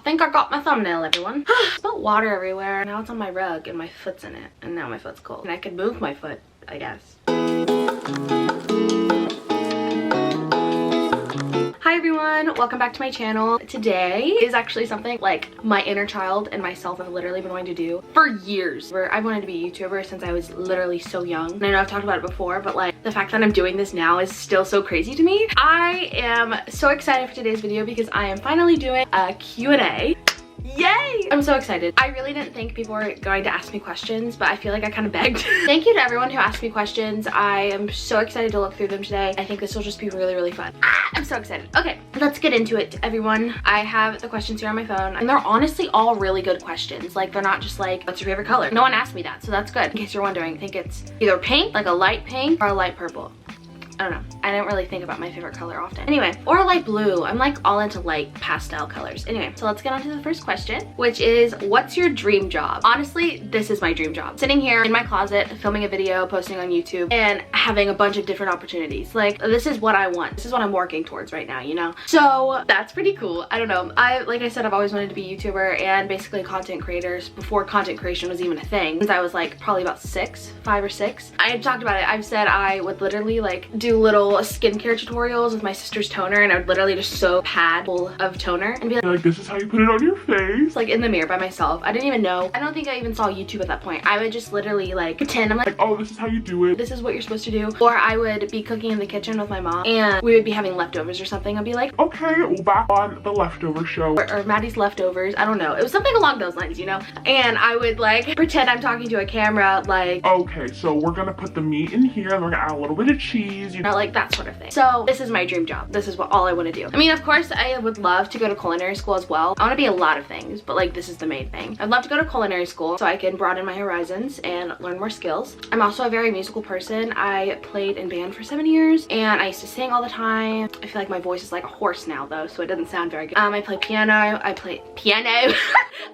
think I got my thumbnail, everyone. Spilled water everywhere. Now it's on my rug and my foot's in it. And now my foot's cold. And I could move my foot, I guess. Hi everyone, welcome back to my channel. Today is actually something like my inner child and myself have literally been wanting to do for years. I've wanted to be a YouTuber since I was literally so young. And I know I've talked about it before, but like the fact that I'm doing this now is still so crazy to me. I am so excited for today's video because I am finally doing a Q&A. Yay! I'm so excited. I really didn't think people were going to ask me questions, but I feel like I kind of begged. Thank you to everyone who asked me questions. I am so excited to look through them today. I think this will just be really fun. I'm so excited. Okay, let's get into it, everyone. I have the questions here on my phone, and they're honestly all really good questions. Like, they're not just like, what's your favorite color? No one asked me that, so that's good. In case you're wondering, I think it's either pink, like a light pink, or a light purple. I don't know. I don't really think about my favorite color often. Anyway, or light blue. I'm like all into light pastel colors. Anyway, so let's get on to the first question, which is, what's your dream job? Honestly, this is my dream job. Sitting here in my closet, filming a video, posting on YouTube, and having a bunch of different opportunities. Like, this is what I want. This is what I'm working towards right now, you know? So that's pretty cool. I don't know. Like I said, I've always wanted to be a YouTuber and basically content creators before content creation was even a thing. Since I was like probably about 5 or 6. I've talked about it. I've said I would literally like do little skincare tutorials with my sister's toner, and I would literally just sew a pad full of toner and be like, this is how you put it on your face, like in the mirror by myself. I didn't even know. I don't think I even saw YouTube at that point. I would just literally like pretend. I'm like, oh, this is how you do it. This is what you're supposed to do. Or I would be cooking in the kitchen with my mom and we would be having leftovers or something. I'd be like, okay, well, back on the leftover show. Or Maddie's leftovers. I don't know. It was something along those lines, you know? And I would like pretend I'm talking to a camera, like, okay, so we're gonna put the meat in here and we're gonna add a little bit of cheese, you know, like that sort of thing. So this is my dream job. This is all I want to do. I mean, of course, I would love to go to culinary school as well. I want to be a lot of things, but like this is the main thing. I'd love to go to culinary school so I can broaden my horizons and learn more skills. I'm also a very musical person. I played in band for 7 years and I used to sing all the time. I feel like my voice is like a horse now though, so it doesn't sound very good. I play piano. I play piano.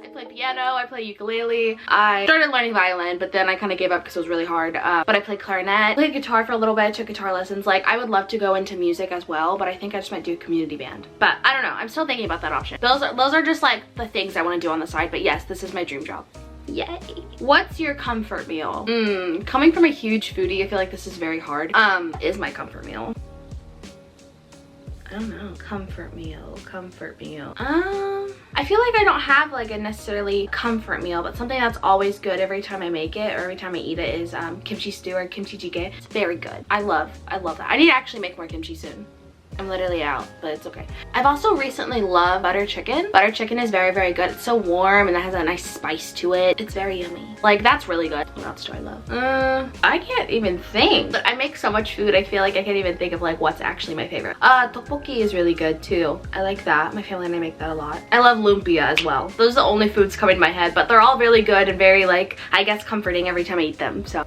I play ukulele. I started learning violin, but then I kind of gave up because it was really hard. But I played clarinet. I played guitar for a little bit, took guitar lessons. Like, I would love to go into music as well, but I think I just might do community band. But I don't know. I'm still thinking about that option. Those are just like the things I want to do on the side. But yes, this is my dream job. Yay. What's your comfort meal? Coming from a huge foodie, I feel like this is very hard. Is my comfort meal. I don't know. Comfort meal. I feel like I don't have like a necessarily comfort meal, but something that's always good every time I make it or every time I eat it is kimchi stew or kimchi jjigae. It's very good. I love that. I need to actually make more kimchi soon. I'm literally out, but it's okay. I've also recently loved butter chicken. Butter chicken is very good. It's so warm and it has a nice spice to it. It's very yummy. Like, that's really good. What else do I love? I can't even think. But I make so much food, I feel like I can't even think of like what's actually my favorite. Tteokbokki is really good too. I like that. My family and I make that a lot. I love lumpia as well. Those are the only foods coming to my head, but they're all really good and very like, I guess, comforting every time I eat them, so.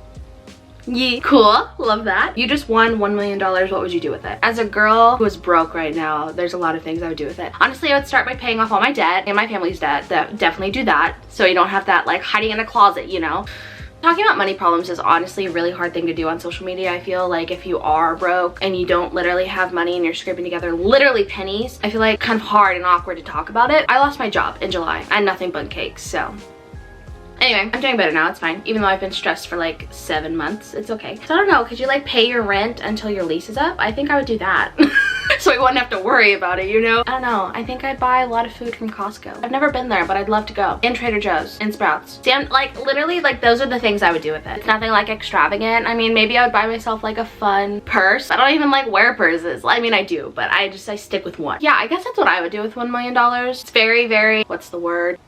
Yeah, cool. Love that. You just won $1 million. What would you do with it? As a girl who is broke right now, there's a lot of things I would do with it. Honestly, I would start by paying off all my debt and my family's debt. Definitely do that, so you don't have that like hiding in a closet, you know? Talking about money problems is honestly a really hard thing to do on social media. I feel like if you are broke and you don't literally have money and you're scraping together literally pennies, I feel like kind of hard and awkward to talk about it. I lost my job in July. I had nothing but cakes, so. Anyway, I'm doing better now, it's fine. Even though I've been stressed for like 7 months, it's okay. So I don't know, could you like pay your rent until your lease is up? I think I would do that. So I wouldn't have to worry about it, you know? I don't know, I think I'd buy a lot of food from Costco. I've never been there, but I'd love to go. And Trader Joe's, and Sprouts. See, I'm like, literally, like, those are the things I would do with it. It's nothing like extravagant. I mean, maybe I would buy myself like a fun purse. I don't even like wear purses. I mean, I do, but I stick with one. Yeah, I guess that's what I would do with $1 million. It's very, what's the word?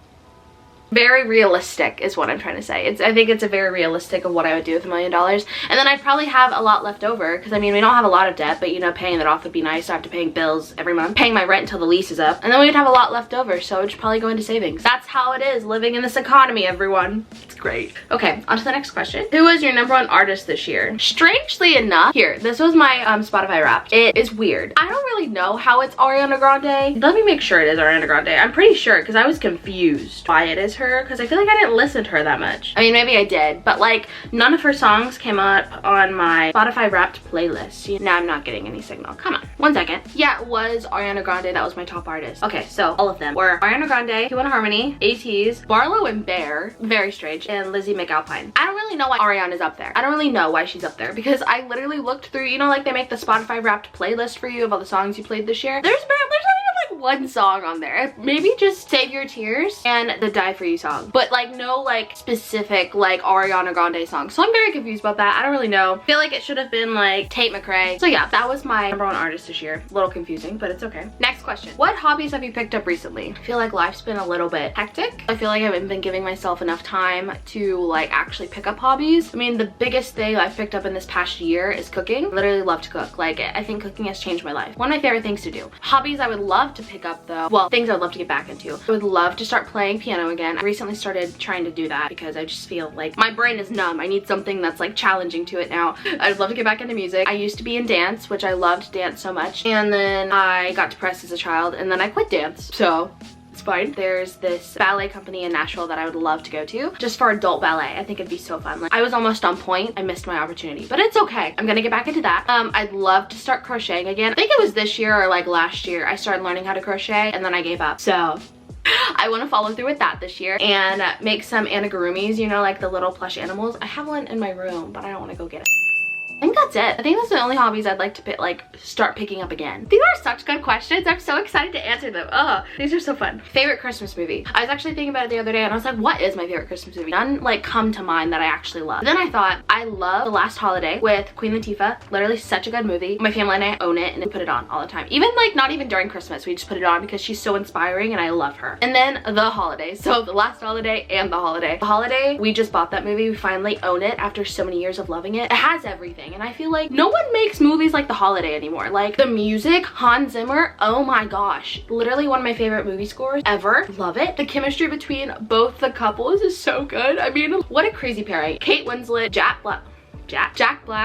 Very realistic is what I'm trying to say. I think it's a very realistic of what I would do with $1 million. And then I'd probably have a lot left over because I mean, we don't have a lot of debt, but you know, paying that off would be nice after paying bills every month, paying my rent until the lease is up, and then we'd have a lot left over, so it would probably go into savings. That's how it is living in this economy, everyone. It's great. Okay, on to the next question. Who was your #1 artist this year? Strangely enough, here, this was my Spotify Wrapped. It is weird. I don't really know how it's Ariana Grande. Let me make sure it is Ariana Grande. I'm pretty sure because I was confused why it is her because I feel like I didn't listen to her that much. I mean, maybe I did, but like none of her songs came up on my Spotify Wrapped playlist. Now I'm not getting any signal. Come on, 1 second. Yeah, it was Ariana Grande. That was my top artist. Okay, so all of them were Ariana Grande, Q and Harmony, ATEEZ, Barlow and Bear, very strange, and Lizzie McAlpine. I don't really know why Ariana's up there. I don't really know why she's up there because I literally looked through, you know, like they make the Spotify Wrapped playlist for you of all the songs you played this year. There's not even like one song on there. Maybe just Save Your Tears and the Die For You song, but like no like specific like Ariana Grande song. So I'm very confused about that. I don't really know. I feel like it should have been like Tate McRae. So yeah, that was my #1 artist this year. A little confusing, but it's okay. Next question. What hobbies have you picked up recently? I feel like life's been a little bit hectic. I feel like I haven't been giving myself enough time to like actually pick up hobbies. I mean, the biggest thing I've picked up in this past year is cooking. I literally love to cook. Like, I think cooking has changed my life. One of my favorite things to do. Hobbies I would love to pick up though, well, things I would love to get back into. I would love to start playing piano again. I recently started trying to do that because I just feel like my brain is numb. I need something that's like challenging to it now. I'd love to get back into music. I used to be in dance, which I loved dance so much. And then I got depressed as a child and then I quit dance. So it's fine. There's this ballet company in Nashville that I would love to go to just for adult ballet. I think it'd be so fun. Like, I was almost on point. I missed my opportunity, but it's okay. I'm gonna get back into that. I'd love to start crocheting again. I think it was this year or like last year I started learning how to crochet and then I gave up. So I want to follow through with that this year and make some amigurumis, you know, like the little plush animals. I have one in my room, but I don't want to go get it. I think that's it. I think that's the only hobbies I'd like to start picking up again. These are such good questions. I'm so excited to answer them. Oh, these are so fun. Favorite Christmas movie. I was actually thinking about it the other day and I was like, what is my favorite Christmas movie? None like come to mind that I actually love. But then I thought, I love The Last Holiday with Queen Latifah. Literally such a good movie. My family and I own it and we put it on all the time. Even like not even during Christmas, we just put it on because she's so inspiring and I love her. And then The Holiday. So The Last Holiday and The Holiday. The Holiday, we just bought that movie. We finally own it after so many years of loving it. It has everything and I feel like no one makes movies like The Holiday anymore. Like the music, Hans Zimmer, oh my gosh. Literally one of my favorite movie scores ever. Love it. The chemistry between both the couples is so good. I mean, what a crazy pairing. Kate Winslet, Jack Black,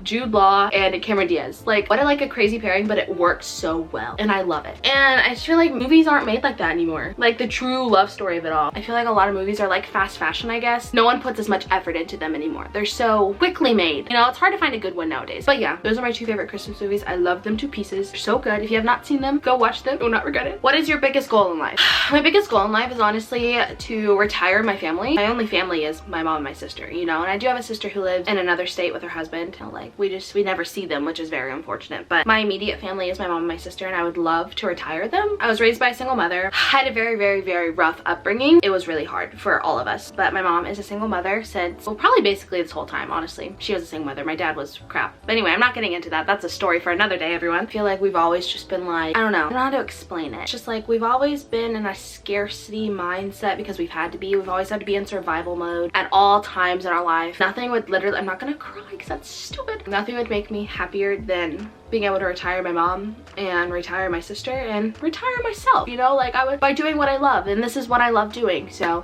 Jude Law, and Cameron Diaz. Like, what a crazy pairing, but it works so well and I love it. And I just feel like movies aren't made like that anymore. Like the true love story of it all. I feel like a lot of movies are like fast fashion, I guess. No one puts as much effort into them anymore. They're so quickly made. You know, it's hard to find a good one nowadays. But yeah, those are my 2 favorite Christmas movies. I love them to pieces. They're so good. If you have not seen them, go watch them. You'll not regret it. What is your biggest goal in life? My biggest goal in life is honestly to retire my family. My only family is my mom and my sister, you know, and I do have a sister who lives in another state with her husband. You know, like we never see them, which is very unfortunate. But my immediate family is my mom and my sister and I would love to retire them. I was raised by a single mother. I had a very rough upbringing. It was really hard for all of us, but my mom is a single mother since, well, probably basically this whole time, honestly. She was a single mother. My dad was crap. But anyway, I'm not getting into that. That's a story for another day, everyone. I feel like we've always just been like, I don't know how to explain it. It's just like we've always been in a scarcity mindset because we've had to be. We've always had to be in survival mode at all times in our life. Nothing would literally, I'm not gonna cry because that's stupid. Nothing would make me happier than being able to retire my mom and retire my sister and retire myself, you know, like I would by doing what I love, and this is what I love doing. So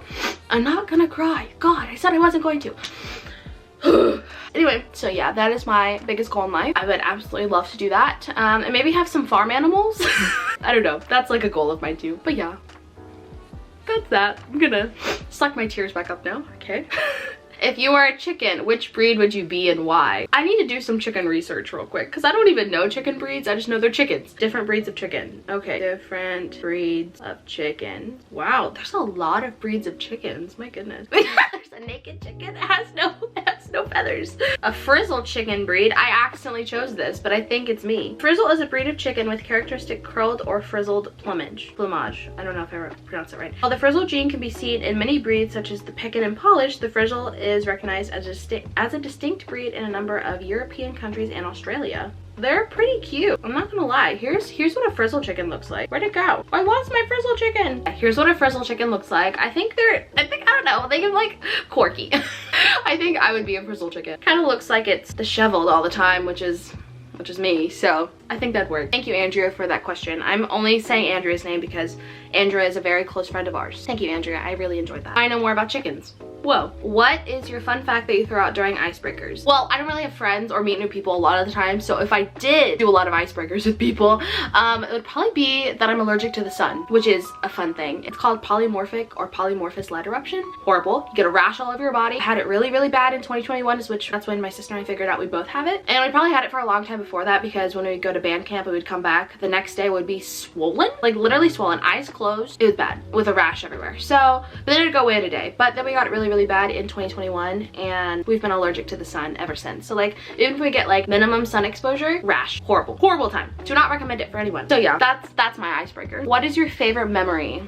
I'm not gonna cry. God, I said I wasn't going to. Anyway, so yeah, that is my biggest goal in life. I would absolutely love to do that, and maybe have some farm animals. I don't know, that's like a goal of mine too. But yeah, that's that. I'm gonna suck my tears back up now. Okay. If you were a chicken, which breed would you be and why? I need to do some chicken research real quick because I don't even know chicken breeds. I just know they're chickens. Different breeds of chicken. Okay, different breeds of chicken. Wow, there's a lot of breeds of chickens. My goodness. There's a naked chicken that has no feathers. A frizzle chicken breed. I accidentally chose this, but I think it's me. Frizzle is a breed of chicken with characteristic curled or frizzled plumage. I don't know if I pronounced it right. While the frizzle gene can be seen in many breeds such as the Pekin and Polish, the frizzle is recognized as a distinct breed in a number of European countries and Australia. They're pretty cute. I'm not gonna lie. Here's what a frizzle chicken looks like. Where'd it go? I lost my frizzle chicken. Here's what a frizzle chicken looks like. I don't know. They give like quirky. I think I would be a frizzle chicken. Kind of looks like it's disheveled all the time, which is me, so I think that'd work. Thank you, Andrea, for that question. I'm only saying Andrea's name because Andrea is a very close friend of ours. Thank you, Andrea. I really enjoyed that. I know more about chickens. Whoa. What is your fun fact that you throw out during icebreakers? Well, I don't really have friends or meet new people a lot of the time, so if I did do a lot of icebreakers with people, it would probably be that I'm allergic to the sun, which is a fun thing. It's called polymorphic or polymorphous light eruption. Horrible. You get a rash all over your body. I had it really, really bad in 2021, which that's when my sister and I figured out we both have it. And we probably had it for a long time before that, because when we would go to band camp and we'd come back, the next day would be swollen, like literally swollen, eyes closed. It was bad with a rash everywhere. So, but then it'd go away in a day. But then we got it really, really bad in 2021, and we've been allergic to the sun ever since. So like, even if we get like minimum sun exposure, rash. Horrible. Horrible time. Do not recommend it for anyone. So yeah, that's my icebreaker. What is your favorite memory?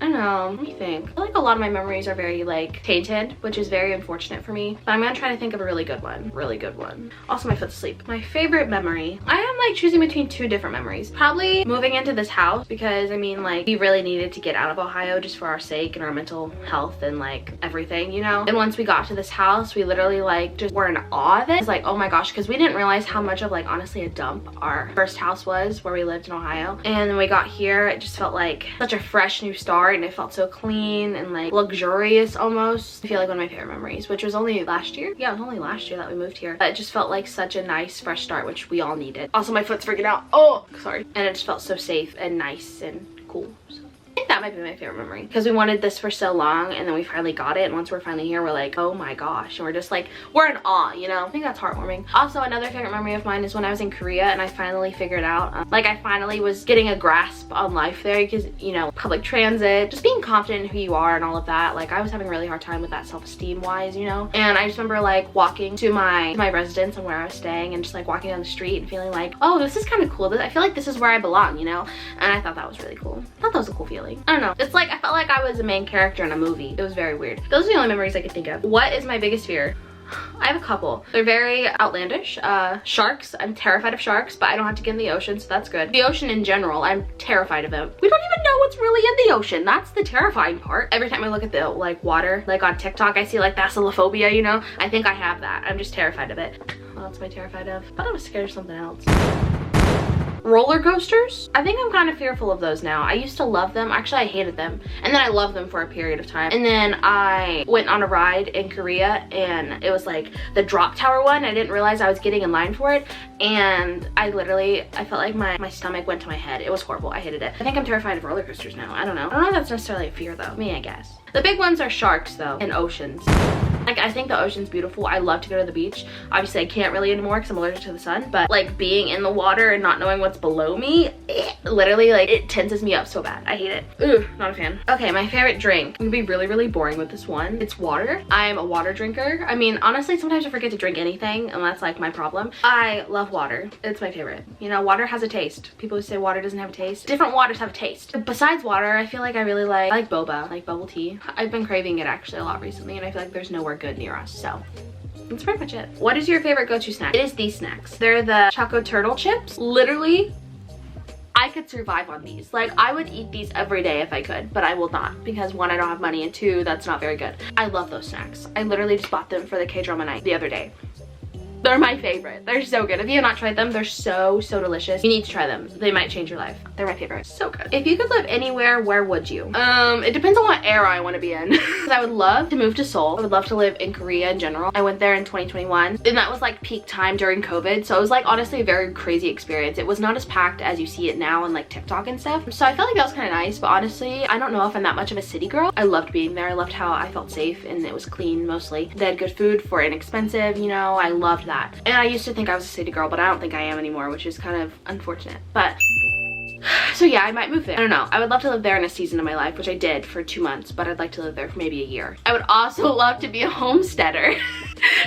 I don't know, let me think. I feel like a lot of my memories are very like tainted, which is very unfortunate for me. But I'm gonna try to think of a really good one. Really good one. Also, my foot's asleep. My favorite memory. I am like choosing between two different memories. Probably moving into this house, because I mean like we really needed to get out of Ohio just for our sake and our mental health and like everything, you know? And once we got to this house, we literally like just were in awe of it. It's like, oh my gosh, because we didn't realize how much of like honestly a dump our first house was where we lived in Ohio. And then we got here, it just felt like such a fresh new start, and it felt so clean and like luxurious almost. I feel like one of my favorite memories, which was only last year. Yeah, it was only last year that we moved here. But it just felt like such a nice fresh start, which we all needed. Also, my foot's freaking out. Oh, sorry. And it just felt so safe and nice and cool. So I think that might be my favorite memory, because we wanted this for so long, and then we finally got it, and once we're finally here, we're like, oh my gosh, and we're just like, we're in awe, you know? I think that's heartwarming. Also, another favorite memory of mine is when I was in Korea and I finally figured out, like I finally was getting a grasp on life there, because, you know, public transit, just being confident in who you are and all of that. Like I was having a really hard time with that self-esteem wise, you know? And I just remember like walking to my residence and where I was staying, and just like walking down the street and feeling like, oh, this is kind of cool. I feel like this is where I belong, you know? And I thought that was really cool. I thought that was a cool feeling. I don't know. It's like, I felt like I was a main character in a movie. It was very weird. Those are the only memories I could think of. What is my biggest fear? I have a couple. They're very outlandish. Sharks. I'm terrified of sharks, but I don't have to get in the ocean, so that's good. The ocean in general, I'm terrified of it. We don't even know what's really in the ocean. That's the terrifying part. Every time I look at the like water, like on TikTok, I see like thalassophobia, you know? I think I have that. I'm just terrified of it. What else am I terrified of? I thought I was scared of something else. Roller coasters? I think I'm kind of fearful of those now. I used to love them. Actually, I hated them. And then I loved them for a period of time. And then I went on a ride in Korea, and it was like the drop tower one. I didn't realize I was getting in line for it. And I felt like my stomach went to my head. It was horrible. I hated it. I think I'm terrified of roller coasters now. I don't know. I don't know if that's necessarily a fear though. Me, I guess. The big ones are sharks though, and oceans. Like, I think the ocean's beautiful. I love to go to the beach. Obviously, I can't really anymore because I'm allergic to the sun. But like being in the water and not knowing what's below me, literally like it tenses me up so bad. I hate it. Ooh, not a fan. Okay, my favorite drink. I'm gonna be really, really boring with this one. It's water. I'm a water drinker. I mean, honestly, sometimes I forget to drink anything, and that's like my problem. I love water. It's my favorite. You know, water has a taste. People who say water doesn't have a taste. Different waters have a taste. Besides water, I feel like I really like boba, like bubble tea. I've been craving it actually a lot recently, and I feel like there's nowhere good near us, so that's pretty much it. What is your favorite go-to snack? It is these snacks. They're the Choco Turtle chips. Literally, I could survive on these. Like, I would eat these every day if I could, but I will not, because one, I don't have money, and two, that's not very good. I love those snacks. I literally just bought them for the K-drama night the other day. They're my favorite. They're so good. If you have not tried them, they're so delicious. You need to try them. They might change your life. They're my favorite. So good. If you could live anywhere, where would you? It depends on what era I want to be in. I would love to move to Seoul. I would love to live in Korea in general. I went there in 2021, and that was like peak time during COVID. So it was like honestly a very crazy experience. It was not as packed as you see it now on like TikTok and stuff. So I felt like that was kind of nice, but honestly, I don't know if I'm that much of a city girl. I loved being there. I loved how I felt safe, and it was clean mostly. They had good food for inexpensive, you know. I loved that. And I used to think I was a city girl, but I don't think I am anymore, which is kind of unfortunate. But so yeah, I might move there. I don't know. I would love to live there in a season of my life, which I did for 2 months, but I'd like to live there for maybe a year. I would also love to be a homesteader.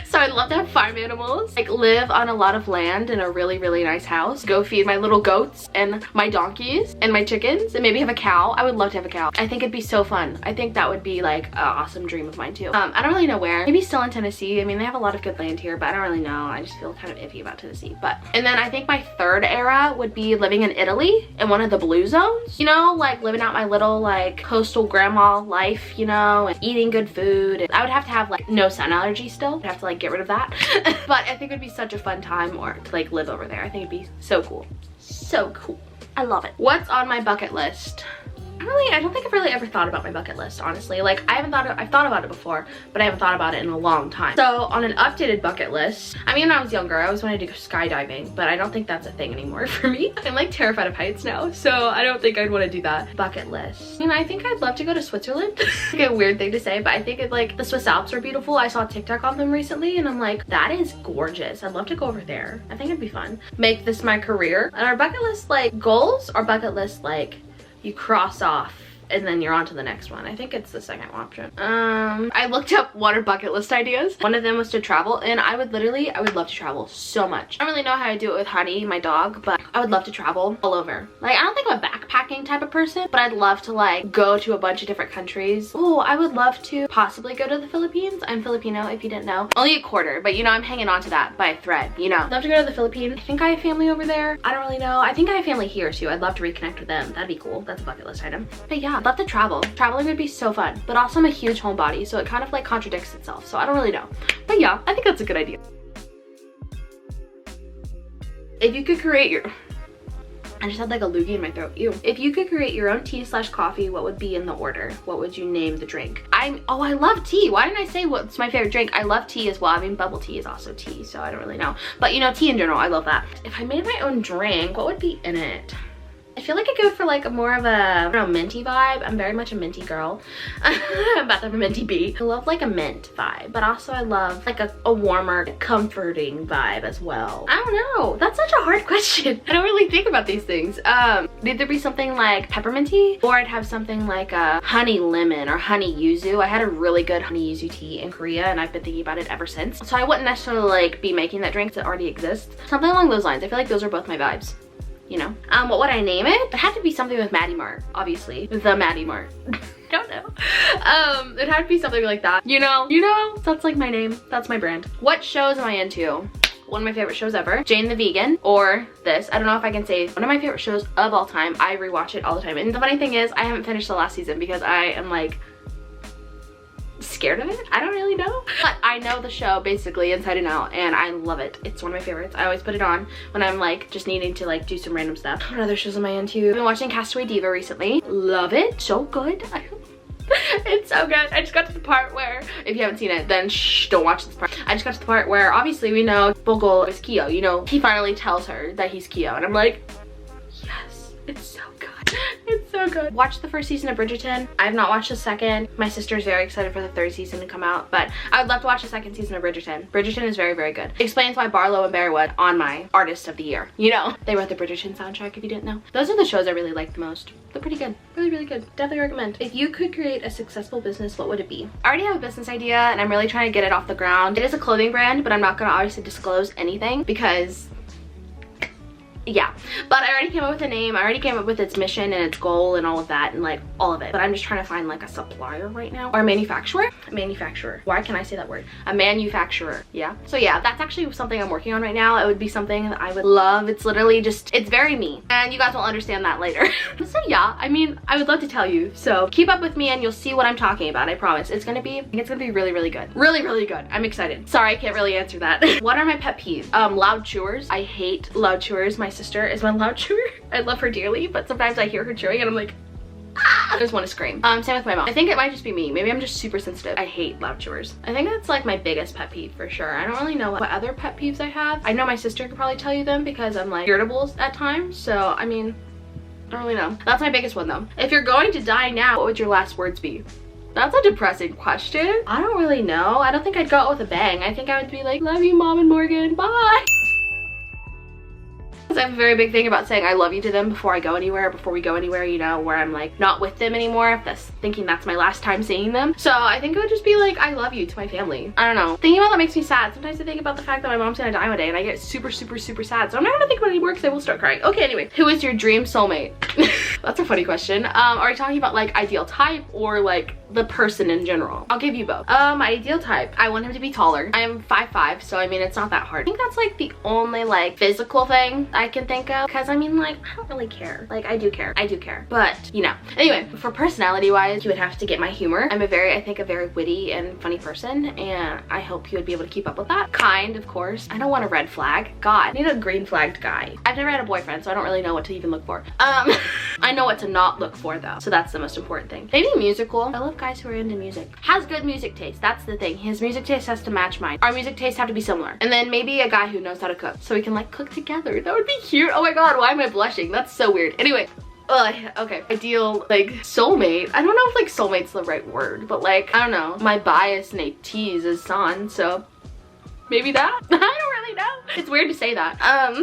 So I'd love to have farm animals, like live on a lot of land in a really, really nice house, go feed my little goats and my donkeys and my chickens, and maybe have a cow. I would love to have a cow. I think it'd be so fun. I think that would be like an awesome dream of mine too. I don't really know where. Maybe still in Tennessee. I mean, they have a lot of good land here, but I don't really know. I just feel kind of iffy about Tennessee. And then I think my third era would be living in Italy in one of the blue zones, you know, like living out my little like coastal grandma life, you know, and eating good food. And I would have to have like no sun allergy still. I'd have to like get rid of that. But I think it would be such a fun time to like live over there. I think it'd be so cool. So cool. I love it. What's on my bucket list? I don't think I've really ever thought about my bucket list, honestly. Like, I've thought about it before, but I haven't thought about it in a long time. So on an updated bucket list, I mean, when I was younger, I always wanted to go skydiving, but I don't think that's a thing anymore for me. I'm like terrified of heights now, so I don't think I'd want to do that. Bucket list. I mean, I think I'd love to go to Switzerland. Like a weird thing to say, but I think it's like the Swiss Alps are beautiful. I saw TikTok on them recently and I'm like, that is gorgeous. I'd love to go over there. I think it'd be fun. Make this my career. And our bucket list like goals or bucket list like you cross off and then you're on to the next one. I think it's the second option. I looked up what are bucket list ideas. One of them was to travel, and I would love to travel so much. I don't really know how to do it with Honey, my dog, but I would love to travel all over. Like, I don't think I'm a backpacking type of person, but I'd love to like go to a bunch of different countries. Oh, I would love to possibly go to the Philippines. I'm Filipino, if you didn't know. Only a quarter, but you know, I'm hanging on to that by a thread, you know. I'd love to go to the Philippines. I think I have family over there. I don't really know. I think I have family here too. I'd love to reconnect with them. That'd be cool. That's a bucket list item. But yeah, I'd love to travel. Traveling would be so fun, but also I'm a huge homebody, so it kind of like contradicts itself, so I don't really know. But yeah, I think that's a good idea. If you could create your... I just had like a loogie in my throat. Ew. If you could create your own tea / coffee, what would be in the order? What would you name the drink? Oh, I love tea. Why didn't I say what's my favorite drink? I love tea as well. I mean, bubble tea is also tea, so I don't really know. But you know, tea in general, I love that. If I made my own drink, what would be in it? I feel like I go for like more of a, I don't know, minty vibe. I'm very much a minty girl. I'm about to have a minty bee. I love like a mint vibe, but also I love like a warmer, comforting vibe as well. I don't know. That's such a hard question. I don't really think about these things. It'd either be something like pepperminty, or I'd have something like a honey lemon or honey yuzu. I had a really good honey yuzu tea in Korea, and I've been thinking about it ever since. So I wouldn't necessarily like be making that drink that already exists. Something along those lines. I feel like those are both my vibes. You know, what would I name it? It'd have to be something with Maddie Mart, obviously. The Maddie Mart. I don't know. It'd have to be something like that. You know, that's like my name. That's my brand. What shows am I into? One of my favorite shows ever, Jane the Vegan, or this. I don't know if I can say one of my favorite shows of all time. I rewatch it all the time. And the funny thing is, I haven't finished the last season because I am like scared of it. I don't really know, but I know the show basically inside and out, and I love it. It's one of my favorites. I always put it on when I'm like just needing to like do some random stuff. What other shows am I into? I've been watching Castaway Diva recently. Love it. So good. It's so good. I just got to the part where, if you haven't seen it, then shh, don't watch this part. I just got to the part where obviously we know Bogle is Keo. You know, he finally tells her that he's Keo, and I'm like, yes, it's so good. It's so good. Watched the first season of Bridgerton. I have not watched the second. My sister's very excited for the third season to come out, but I would love to watch the second season of Bridgerton. Bridgerton is very, very good. Explains why Barlow and Bearwood on my Artist of the Year. You know, they wrote the Bridgerton soundtrack, if you didn't know. Those are the shows I really like the most. They're pretty good. Really, really good. Definitely recommend. If you could create a successful business, what would it be? I already have a business idea and I'm really trying to get it off the ground. It is a clothing brand, but I'm not gonna obviously disclose anything because yeah, but I already came up with a name. I already came up with its mission and its goal and all of that and like all of it. But I'm just trying to find like a supplier right now, or a manufacturer. A manufacturer. Why can I say that word? A manufacturer. Yeah. So yeah, that's actually something I'm working on right now. It would be something that I would love. It's literally just, it's very me, and you guys will understand that later. So yeah, I mean, I would love to tell you. So keep up with me and you'll see what I'm talking about. I promise. It's gonna be really, really good. Really, really good. I'm excited. Sorry, I can't really answer that. What are my pet peeves? Loud chewers. I hate loud chewers. My sister is my loud chewer. I love her dearly, but sometimes I hear her chewing and I'm like, ah! I just want to scream. Same with my mom. I think it might just be me. Maybe I'm just super sensitive. I hate loud chewers. I think that's like my biggest pet peeve for sure. I don't really know what other pet peeves I have. I know my sister could probably tell you them because I'm like irritable at times. So, I mean, I don't really know. That's my biggest one though. If you're going to die now, what would your last words be? That's a depressing question. I don't really know. I don't think I'd go out with a bang. I think I would be like, love you, Mom and Morgan. Bye. I have a very big thing about saying I love you to them before I go anywhere, before we go anywhere, you know, where I'm like not with them anymore, if that's thinking that's my last time seeing them. So I think it would just be like, I love you to my family. I don't know. Thinking about that makes me sad. Sometimes I think about the fact that my mom's gonna die one day and I get super, super, super sad. So I'm not gonna think about it anymore because I will start crying. Okay, anyway, who is your dream soulmate? That's a funny question. Are we talking about like ideal type or like the person in general? I'll give you both. My ideal type, I want him to be taller. I am 5'5", so I mean, it's not that hard. I think that's like the only like physical thing I can think of, because I mean, like, I don't really care. Like, I do care, but you know. Anyway, for personality wise, you would have to get my humor. I'm I think a very witty and funny person, and I hope you would be able to keep up with that. Kind, of course. I don't want a red flag. God, I need a green flagged guy. I've never had a boyfriend, so I don't really know what to even look for. I know what to not look for though, so that's the most important thing. Maybe musical. I love guys who are into music. Has good music taste. That's the thing. His music taste has to match mine. Our music tastes have to be similar. And then maybe a guy who knows how to cook, so we can like cook together. That would be cute. Oh my god, why am I blushing? That's so weird. Anyway. Okay, ideal like soulmate. I don't know if like soulmate's the right word, but like, I don't know. My bias Nate T's is San, so maybe that? I don't really know. It's weird to say that.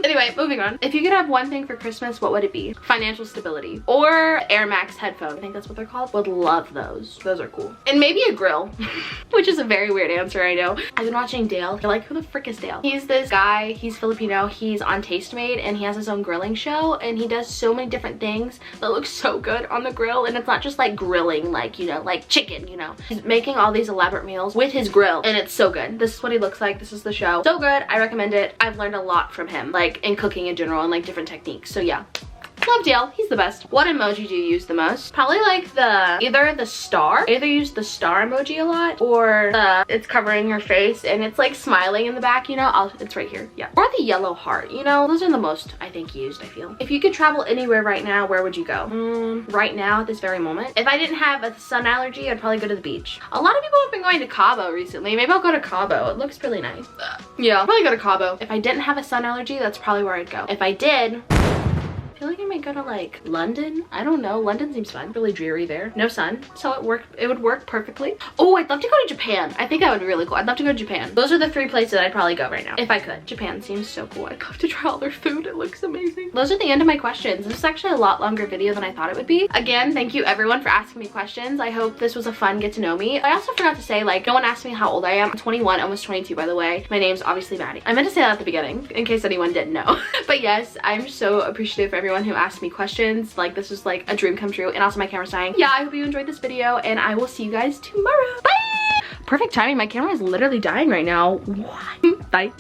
Anyway, moving on. If you could have one thing for Christmas, what would it be? Financial stability or Air Max headphones. I think that's what they're called. Would love those. Those are cool. And maybe a grill, which is a very weird answer, I know. I've been watching Dale. You're like, who the frick is Dale? He's this guy, he's Filipino, he's on Tastemade, and he has his own grilling show, and he does so many different things that look so good on the grill, and it's not just like grilling, like, you know, like chicken, you know. He's making all these elaborate meals with his grill, and it's so good. This is what he looks like. This is the show. So good. I recommend it. I've learned a lot from him, like in cooking in general and like different techniques. So yeah. Love Dale. He's the best. What emoji do you use the most? Probably like either the star. I either use the star emoji a lot, or it's covering your face and it's like smiling in the back, you know? It's right here. Yeah. Or the yellow heart, you know? Those are the most, I think, used, I feel. If you could travel anywhere right now, where would you go? Right now, at this very moment. If I didn't have a sun allergy, I'd probably go to the beach. A lot of people have been going to Cabo recently. Maybe I'll go to Cabo. It looks really nice. Yeah, I'll probably go to Cabo. If I didn't have a sun allergy, that's probably where I'd go. If I did, I feel like I might go to like London. I don't know. London seems fun. Really dreary there. No sun. So it would work perfectly. Oh, I'd love to go to Japan. I think that would be really cool. I'd love to go to Japan. Those are the 3 places I'd probably go right now if I could. Japan seems so cool. I'd love to try all their food. It looks amazing. Those are the end of my questions. This is actually a lot longer video than I thought it would be. Again, thank you everyone for asking me questions. I hope this was a fun get to know me. I also forgot to say, like, no one asked me how old I am. I'm 21, almost 22 by the way. My name's obviously Maddie. I meant to say that at the beginning in case anyone didn't know. But yes, I'm so appreciative for everyone who asked me questions. Like, this was like a dream come true. And also my camera's dying. Yeah, I hope you enjoyed this video, and I will see you guys tomorrow. Bye. Perfect timing. My camera is literally dying right now. Bye.